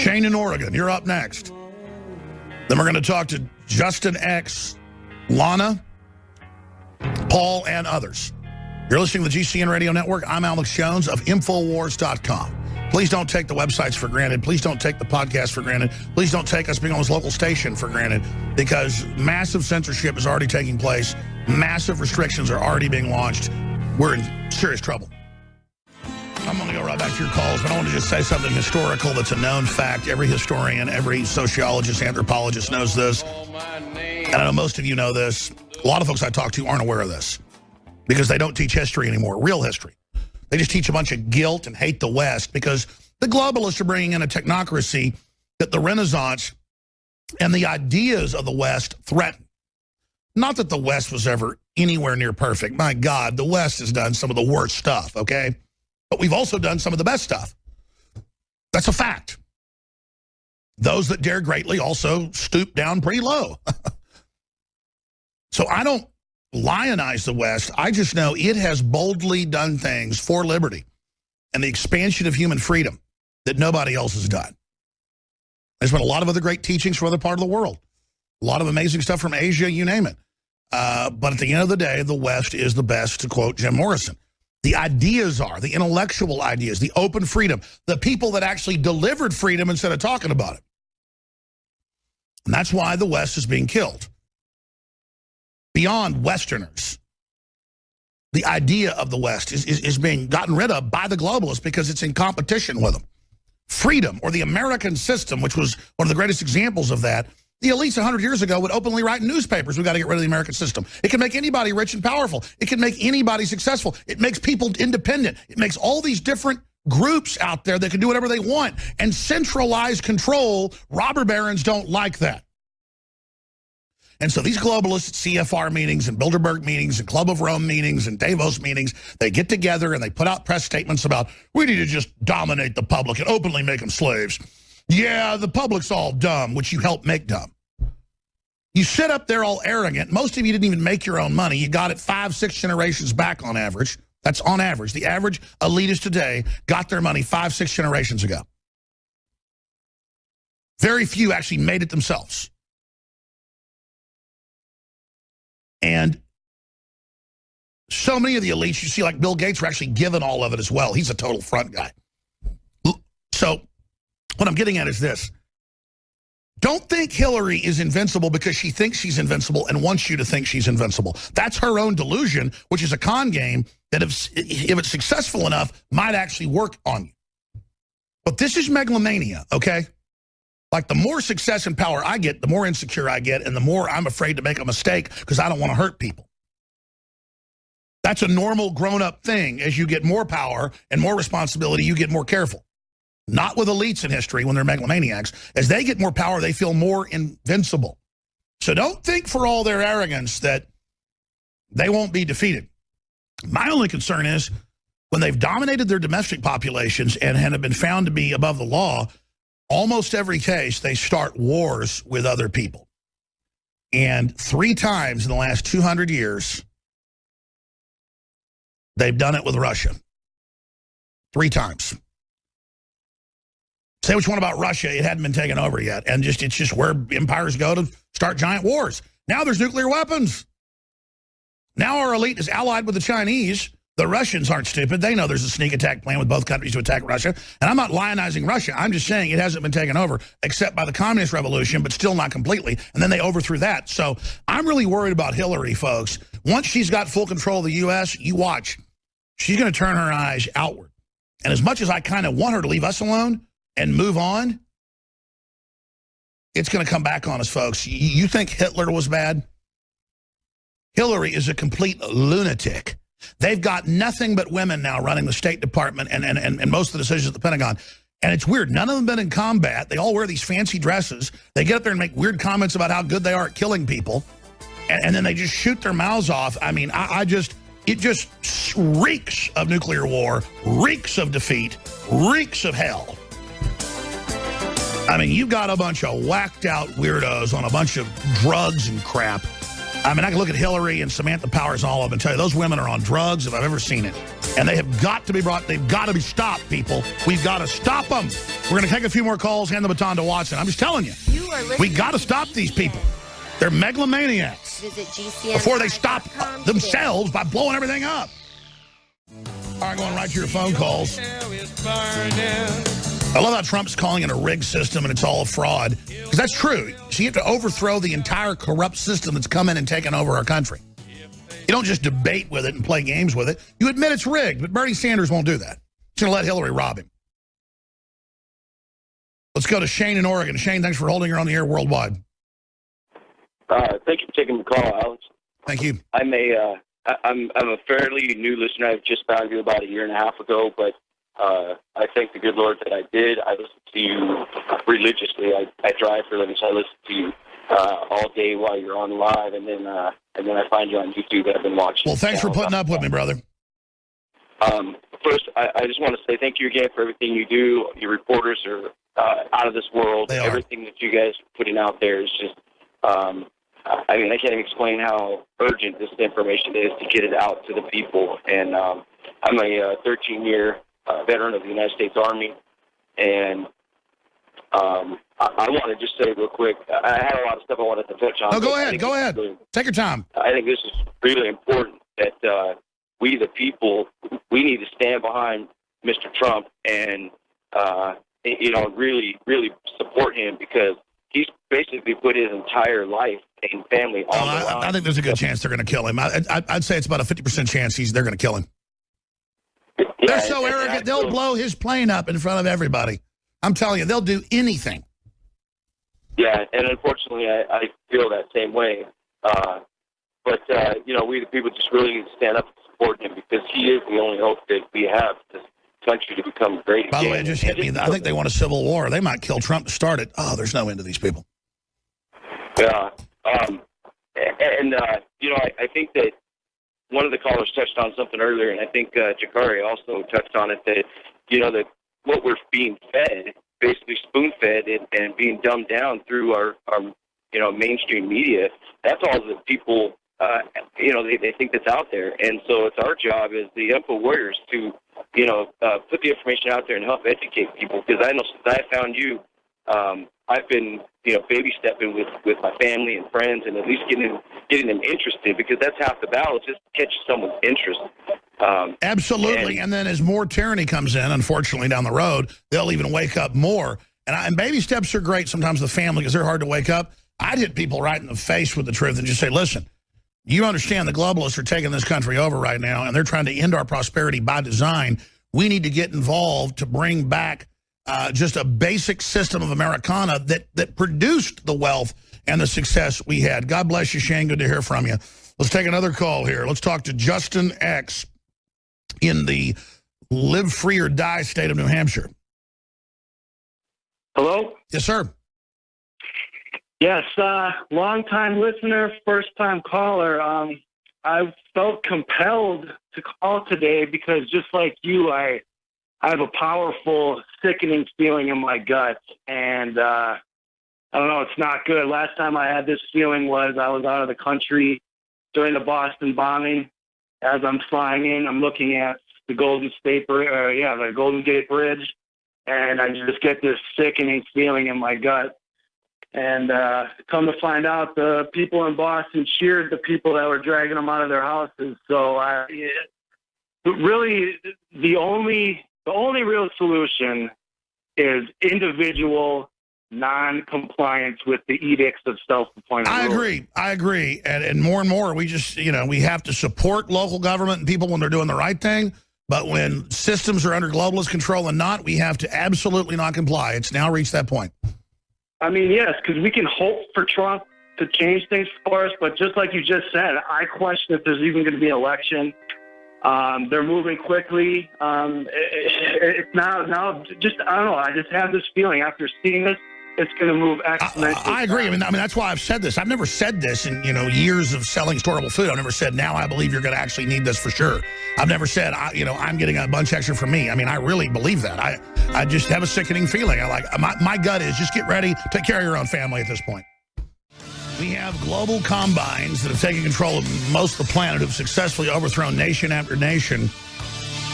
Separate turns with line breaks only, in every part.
Shane in Oregon, you're up next. Then we're going to talk to Justin X, Lana, Paul, and others. You're listening to the GCN Radio Network. I'm Alex Jones of Infowars.com. Please don't take the websites for granted. Please don't take the podcast for granted. Please don't take us being on this local station for granted, because massive censorship is already taking place. Massive restrictions are already being launched. We're in serious trouble. I'm going to go right back to your calls, but I want to just say something historical that's a known fact. Every historian, every sociologist, anthropologist knows this. And I know most of you know this. A lot of folks I talk to aren't aware of this because they don't teach history anymore, real history. They just teach a bunch of guilt and hate the West because the globalists are bringing in a technocracy that the Renaissance and the ideas of the West threaten. Not that the West was ever anywhere near perfect. My God, the West has done some of the worst stuff, okay? But we've also done some of the best stuff. That's a fact. Those that dare greatly also stoop down pretty low. So I don't lionize the West. I just know it has boldly done things for liberty and the expansion of human freedom that nobody else has done. There's been a lot of other great teachings from other part of the world. A lot of amazing stuff from Asia, you name it. But at the end of the day, the West is the best, to quote Jim Morrison. The ideas are, the intellectual ideas, the open freedom, the people that actually delivered freedom instead of talking about it. And that's why the West is being killed. Beyond Westerners, the idea of the West is being gotten rid of by the globalists because it's in competition with them. Freedom, or the American system, which was one of the greatest examples of that, the elites 100 years ago would openly write in newspapers, we've got to get rid of the American system. It can make anybody rich and powerful. It can make anybody successful. It makes people independent. It makes all these different groups out there that can do whatever they want. And centralized control, robber barons don't like that. And so these globalists at CFR meetings and Bilderberg meetings and Club of Rome meetings and Davos meetings, they get together and they put out press statements about, we need to just dominate the public and openly make them slaves. Yeah, the public's all dumb, which you help make dumb. You sit up there all arrogant. Most of you didn't even make your own money. You got it 5-6 generations back on average. That's on average. The average elitist today got their money 5-6 generations ago. Very few actually made it themselves. And so many of the elites, you see, like Bill Gates, were actually given all of it as well. He's a total front guy. So what I'm getting at is this. Don't think Hillary is invincible because she thinks she's invincible and wants you to think she's invincible. That's her own delusion, which is a con game that if it's successful enough, might actually work on you. But this is megalomania, okay? Like, the more success and power I get, the more insecure I get, and the more I'm afraid to make a mistake because I don't want to hurt people. That's a normal grown-up thing. As you get more power and more responsibility, you get more careful. Not with elites in history when they're megalomaniacs. As they get more power, they feel more invincible. So don't think for all their arrogance that they won't be defeated. My only concern is when they've dominated their domestic populations and have been found to be above the law, almost every case, they start wars with other people. And 3 times in the last 200 years, they've done it with Russia. 3 times. Say what you want about Russia, it hadn't been taken over yet. And it's just where empires go to start giant wars. Now there's nuclear weapons. Now our elite is allied with the Chinese. The Russians aren't stupid. They know there's a sneak attack plan with both countries to attack Russia. And I'm not lionizing Russia. I'm just saying it hasn't been taken over except by the communist revolution, but still not completely. And then they overthrew that. So I'm really worried about Hillary, folks. Once she's got full control of the U.S., you watch. She's going to turn her eyes outward. And as much as I kind of want her to leave us alone and move on, it's going to come back on us, folks. You think Hitler was bad? Hillary is a complete lunatic. They've got nothing but women now running the State Department and most of the decisions at the Pentagon. And it's weird. None of them been in combat. They all wear these fancy dresses. They get up there and make weird comments about how good they are at killing people. And then they just shoot their mouths off. I mean, it just reeks of nuclear war, reeks of defeat, reeks of hell. I mean, you've got a bunch of whacked out weirdos on a bunch of drugs and crap. I mean, I can look at Hillary and Samantha Powers and all of them and tell you those women are on drugs if I've ever seen it. And they have got to be brought, they've got to be stopped, people. We've got to stop them. We're going to take a few more calls, hand the baton to Watson. I'm just telling you, we got to stop these people. They're megalomaniacs.
Visit
before they stop themselves by blowing everything up. All right, going right to your phone calls. I love how Trump's calling it a rigged system and it's all a fraud. Because that's true. So you have to overthrow the entire corrupt system that's come in and taken over our country. You don't just debate with it and play games with it. You admit it's rigged, but Bernie Sanders won't do that. He's going to let Hillary rob him. Let's go to Shane in Oregon. Shane, thanks for holding her on the air worldwide.
Thank you for taking the call, Alex.
Thank you.
I'm a fairly new listener. I just found you about a year and a half ago, but I thank the good Lord that I did. I listen to you religiously. I drive for a living, so I listen to you all day while you're on live, and then I find you on YouTube, and I've been watching.
Well, thanks for putting up with me, brother.
First, I just want to say thank you again for everything you do. Your reporters are out of this world.
They are.
Everything that you guys are putting out there is just, I mean, I can't even explain how urgent this information is to get it out to the people. And I'm a 13-year veteran of the United States Army, and I want to just say real quick, I had a lot of stuff I wanted to touch on.
No, go ahead. Go ahead. Take your time.
I think this is really important that we, the people, we need to stand behind Mr. Trump and, really, really support him, because he's basically put his entire life and family on the line.
I think there's a good chance they're going to kill him. I'd say it's about a 50% chance they're going to kill him.
Yeah,
they're so arrogant, they'll blow his plane up in front of everybody. I'm telling you, they'll do anything.
Yeah, and unfortunately, I feel that same way. But we the people just really need to stand up and support him, because he is the only hope that we have for this country to become great again.
By the way, it just hit me. I think they want a civil war. They might kill Trump to start it. Oh, there's no end to these people.
Yeah. I think that one of the callers touched on something earlier, and I think Jakari also touched on it, that, that what we're being fed, basically spoon-fed and being dumbed down through our mainstream media, that's all that people, they think that's out there. And so it's our job as the Info Warriors to, put the information out there and help educate people. Because I know since I found you, I've been, baby stepping with my family and friends, and at least getting them interested, because that's half the battle, just catch someone's interest.
Absolutely. And then as more tyranny comes in, unfortunately, down the road, they'll even wake up more. And baby steps are great sometimes with the family, because they're hard to wake up. I'd hit people right in the face with the truth and just say, listen, you understand the globalists are taking this country over right now, and they're trying to end our prosperity by design. We need to get involved to bring back just a basic system of Americana that produced the wealth and the success we had. God bless you, Shane. Good to hear from you. Let's take another call here. Let's talk to Justin X in the Live Free or Die state of New Hampshire.
Hello?
Yes, sir.
Yes, long-time listener, first-time caller. I felt compelled to call today because, just like you, I have a powerful, sickening feeling in my gut, and I don't know, it's not good. Last time I had this feeling was I was out of the country during the Boston bombing. As I'm flying in, I'm looking at the Golden Gate Bridge, and I just get this sickening feeling in my gut. And come to find out, the people in Boston cheered the people that were dragging them out of their houses. So really, the only real solution is individual non-compliance with the edicts of self-appointed rulers.
I agree. And more, we just, we have to support local government and people when they're doing the right thing. But when systems are under globalist control and not, we have to absolutely not comply. It's now reached that point.
I mean, yes, because we can hope for Trump to change things for us, but just like you just said, I question if there's even going to be an election. They're moving quickly. It's now just, I don't know, I just have this feeling after seeing this, it's going to move exponentially.
I agree. I mean, that's why I've said this. I've never said this in, years of selling storable food. I've never said, now I believe you're going to actually need this for sure. I've never said, I'm getting a bunch extra for me. I mean, I really believe that. I just have a sickening feeling. My gut is just get ready, take care of your own family at this point. We have global combines that have taken control of most of the planet, who have successfully overthrown nation after nation.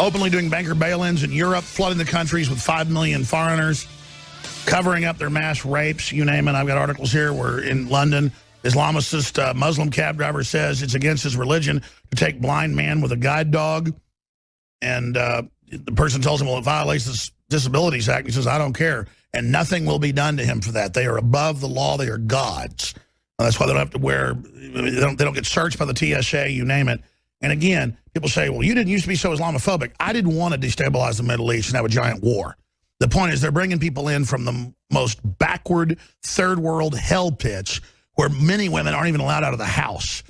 openly doing banker bail-ins in Europe, flooding the countries with 5 million foreigners, covering up their mass rapes, you name it. I've got articles here where in London, Islamicist Muslim cab driver says it's against his religion to take blind man with a guide dog. And the person tells him, well, it violates the Disabilities Act. He says, I don't care. And nothing will be done to him for that. They are above the law. They are gods. That's why they don't have to wear, they don't get searched by the TSA, you name it. And again, people say, well, you didn't used to be so Islamophobic. I didn't want to destabilize the Middle East and have a giant war. The point is they're bringing people in from the most backward third world hell pits where many women aren't even allowed out of the house.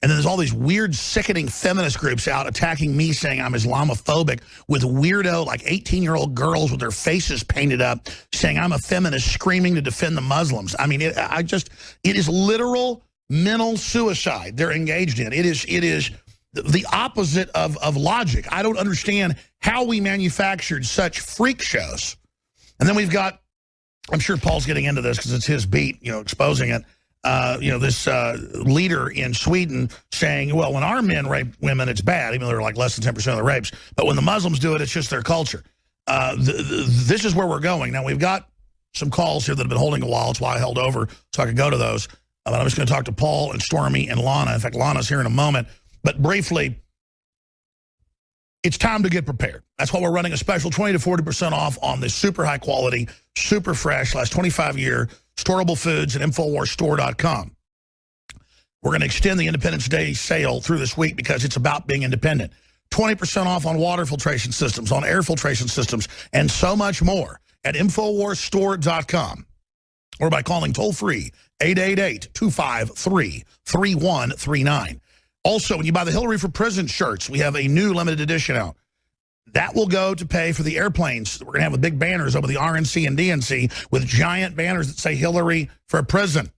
And then there's all these weird, sickening feminist groups out attacking me saying I'm Islamophobic with weirdo, like 18-year-old girls with their faces painted up saying I'm a feminist screaming to defend the Muslims. I mean, it is literal mental suicide they're engaged in. It is the opposite of logic. I don't understand how we manufactured such freak shows. And then we've got, I'm sure Paul's getting into this because it's his beat, exposing it. This leader in Sweden saying, well, when our men rape women, it's bad, even though they're like less than 10% of the rapes. But when the Muslims do it, it's just their culture. This is where we're going. Now, we've got some calls here that have been holding a while. That's why I held over so I could go to those. But I'm just going to talk to Paul and Stormy and Lana. In fact, Lana's here in a moment. But briefly, it's time to get prepared. That's why we're running a special 20 to 40% off on this super high quality, super fresh, last 25-year storable foods at InfoWarsStore.com. We're going to extend the Independence Day sale through this week because it's about being independent. 20% off on water filtration systems, on air filtration systems, and so much more at InfoWarsStore.com or by calling toll-free 888-253-3139. Also, when you buy the Hillary for Prison shirts, we have a new limited edition out. That will go to pay for the airplanes. We're going to have the big banners over the RNC and DNC with giant banners that say Hillary for Prison.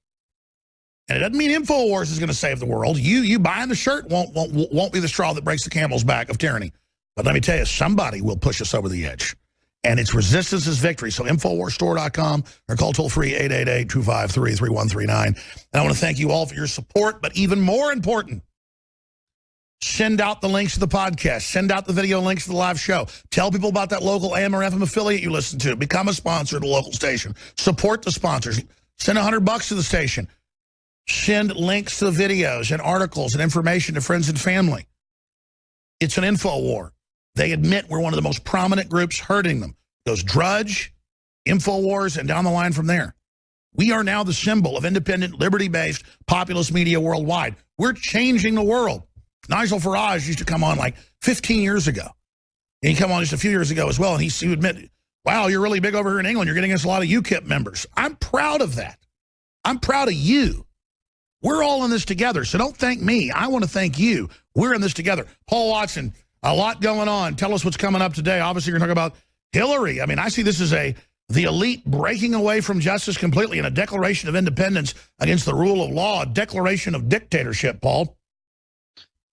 And it doesn't mean InfoWars is going to save the world. You buying the shirt won't be the straw that breaks the camel's back of tyranny. But let me tell you, somebody will push us over the edge. And it's resistance is victory. So InfoWarsStore.com or call toll-free 888-253-3139. And I want to thank you all for your support. But even more important, send out the links to the podcast. Send out the video links to the live show. Tell people about that local AM or FM affiliate you listen to. Become a sponsor at a local station. Support the sponsors. Send $100 to the station. Send links to the videos and articles and information to friends and family. It's an info war. They admit we're one of the most prominent groups hurting them. Those Drudge, InfoWars, and down the line from there. We are now the symbol of independent, liberty-based, populist media worldwide. We're changing the world. Nigel Farage used to come on like 15 years ago. And he come on just a few years ago as well, and he would admit, wow, you're really big over here in England. You're getting us a lot of UKIP members. I'm proud of that. I'm proud of you. We're all in this together, so don't thank me. I want to thank you. We're in this together. Paul Watson, a lot going on. Tell us what's coming up today. Obviously, you're going to talk about Hillary. I mean, I see this as the elite breaking away from justice completely in a declaration of independence against the rule of law, a declaration of dictatorship, Paul.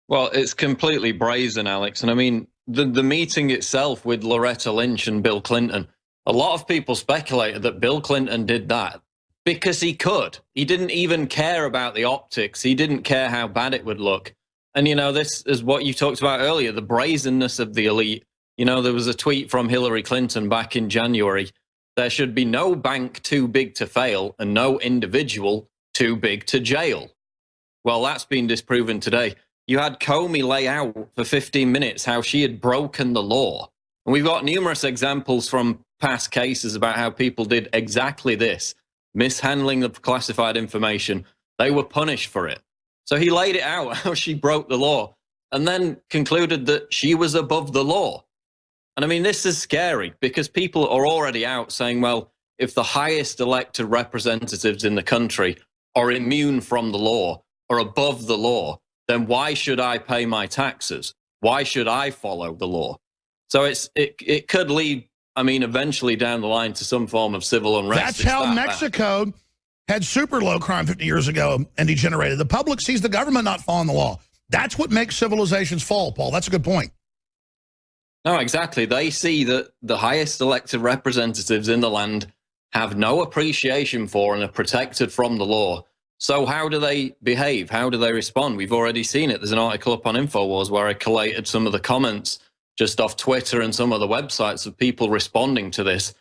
Well, it's completely brazen, Alex. And I mean, the meeting itself with Loretta Lynch and Bill Clinton, a lot of people speculated that Bill Clinton did that because he could. He didn't even care about the optics. He didn't care how bad it would look. And, this is what you talked about earlier, the brazenness of the elite. There was a tweet from Hillary Clinton back in January. There should be no bank too big to fail and no individual too big to jail. Well, that's been disproven today. You had Comey lay out for 15 minutes how she had broken the law. And we've got numerous examples from past cases about how people did exactly this, mishandling of classified information. They were punished for it. So he laid it out how she broke the law and then concluded that she was above the law. And I mean, this is scary because people are already out saying, well, if the highest elected representatives in the country are immune from the law or above the law, then why should I pay my taxes? Why should I follow the law? So it could lead, I mean, eventually down the line to some form of civil unrest.
That's how Mexico had super low crime 50 years ago and degenerated. The public sees the government not following the law. That's what makes civilizations fall, Paul. That's a good point.
No, exactly. They see that the highest elected representatives in the land have no appreciation for and are protected from the law. So how do they behave? How do they respond? We've already seen it. There's an article up on InfoWars where I collated some of the comments just off Twitter and some of the websites of people responding to this.